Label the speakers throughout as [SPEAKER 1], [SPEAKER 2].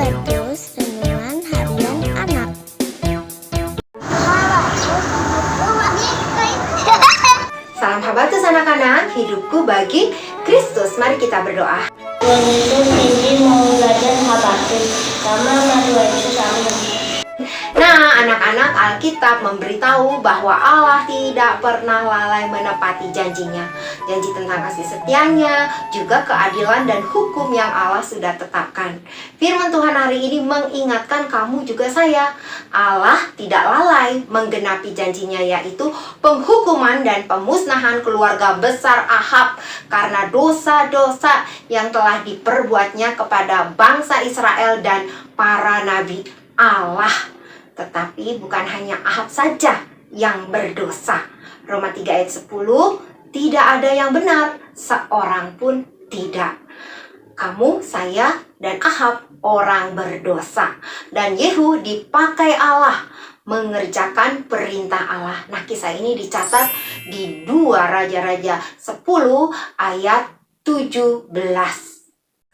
[SPEAKER 1] Habatus Renungan Harian Anak.
[SPEAKER 2] Salam Habatus anak-anak, hidupku bagi Kristus. Mari kita berdoa.
[SPEAKER 3] Tuhan Yesus, izin mau belajar Habatus. Nama Tuhan Yesus, amin.
[SPEAKER 2] Nah, anak-anak, Alkitab memberitahu bahwa Allah tidak pernah lalai menepati janjinya. Janji tentang kasih setianya, juga keadilan dan hukum yang Allah sudah tetapkan. Firman Tuhan hari ini mengingatkan kamu juga saya. Allah tidak lalai menggenapi janjinya, yaitu penghukuman dan pemusnahan keluarga besar Ahab karena dosa-dosa yang telah diperbuatnya kepada bangsa Israel dan para nabi Allah. Tetapi bukan hanya Ahab saja yang berdosa. Roma 3 ayat 10, tidak ada yang benar, seorang pun tidak. Kamu, saya, dan Ahab orang berdosa. Dan Yehu dipakai Allah mengerjakan perintah Allah. Nah, kisah ini dicatat di 2 Raja-Raja 10 ayat 17.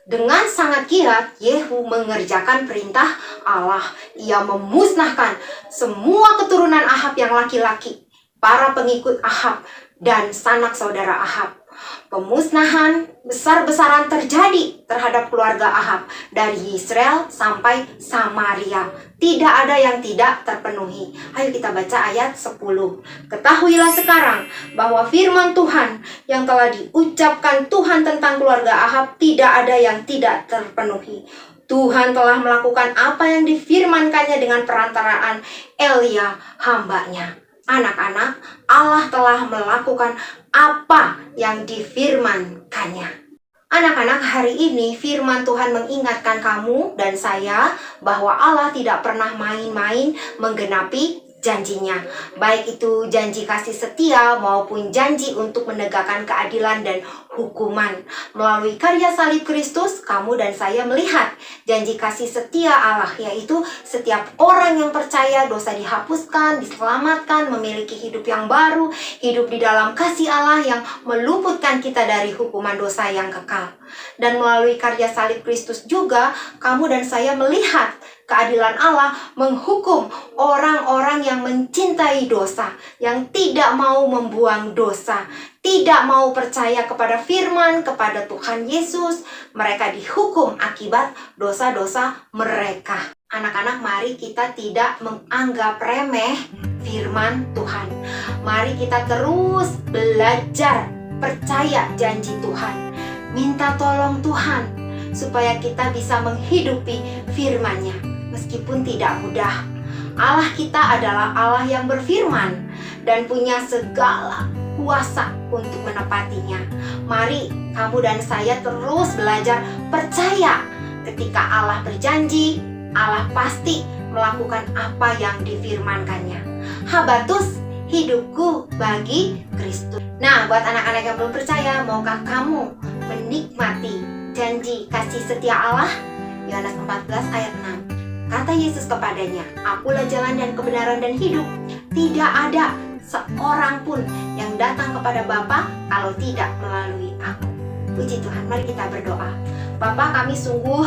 [SPEAKER 2] Dengan sangat giat, Yehu mengerjakan perintah Allah. Ia memusnahkan semua keturunan Ahab yang laki-laki, para pengikut Ahab, dan sanak saudara Ahab. Pemusnahan besar-besaran terjadi terhadap keluarga Ahab dari Israel sampai Samaria. Tidak ada yang tidak terpenuhi. Ayo kita baca ayat 10. Ketahuilah sekarang bahwa firman Tuhan yang telah diucapkan Tuhan tentang keluarga Ahab tidak ada yang tidak terpenuhi. Tuhan telah melakukan apa yang difirmankannya dengan perantaraan Elia hambanya. Anak-anak, Allah telah melakukan apa yang difirmankannya. Anak-anak, hari ini firman Tuhan mengingatkan kamu dan saya bahwa Allah tidak pernah main-main menggenapi janjinya. Baik itu janji kasih setia maupun janji untuk menegakkan keadilan dan hukuman. Melalui karya salib Kristus, kamu dan saya melihat janji kasih setia Allah, yaitu setiap orang yang percaya dosa dihapuskan, diselamatkan, memiliki hidup yang baru, hidup di dalam kasih Allah yang meluputkan kita dari hukuman dosa yang kekal. Dan melalui karya salib Kristus juga, kamu dan saya melihat keadilan Allah menghukum orang-orang yang mencintai dosa, yang tidak mau membuang dosa, tidak mau percaya kepada firman, kepada Tuhan Yesus. Mereka dihukum akibat dosa-dosa mereka. Anak-anak, mari kita tidak menganggap remeh firman Tuhan. Mari kita terus belajar percaya janji Tuhan. Minta tolong Tuhan supaya kita bisa menghidupi firman-Nya. Meskipun tidak mudah, Allah kita adalah Allah yang berfirman dan punya segala kuasa untuk menepatinya. Mari kamu dan saya terus belajar percaya ketika Allah berjanji, Allah pasti melakukan apa yang difirmankannya. Habatus, hidupku bagi Kristus. Nah, buat anak-anak yang belum percaya, maukah kamu menikmati janji kasih setia Allah? Yohanes 14 ayat 6. Kata Yesus kepadanya, "Akulah jalan dan kebenaran dan hidup. Tidak ada seorang pun yang datang kepada Bapa kalau tidak melalui aku." Puji Tuhan, mari kita berdoa. Bapa, kami sungguh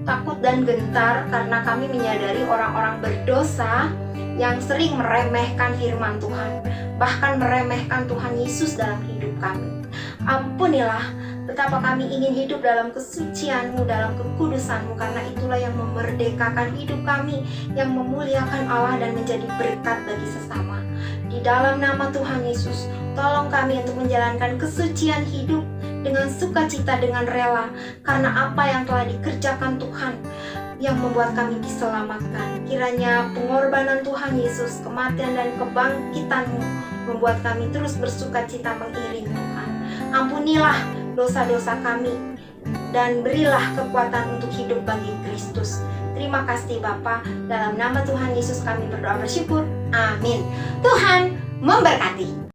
[SPEAKER 2] takut dan gentar karena kami menyadari orang-orang berdosa yang sering meremehkan firman Tuhan, bahkan meremehkan Tuhan Yesus dalam hidup kami. Ampunilah betapa kami ingin hidup dalam kesucian-Mu, dalam kekudusan-Mu, karena itulah yang memerdekakan hidup kami, yang memuliakan Allah dan menjadi berkat bagi sesama. Di dalam nama Tuhan Yesus, tolong kami untuk menjalankan kesucian hidup dengan sukacita, dengan rela, karena apa yang telah dikerjakan Tuhan yang membuat kami diselamatkan. Kiranya pengorbanan Tuhan Yesus, kematian dan kebangkitan-Mu membuat kami terus bersukacita mengiring Tuhan. Ampunilah dosa-dosa kami dan berilah kekuatan untuk hidup bagi Kristus. Terima kasih Bapa, dalam nama Tuhan Yesus kami berdoa bersyukur. Amin. Tuhan memberkati.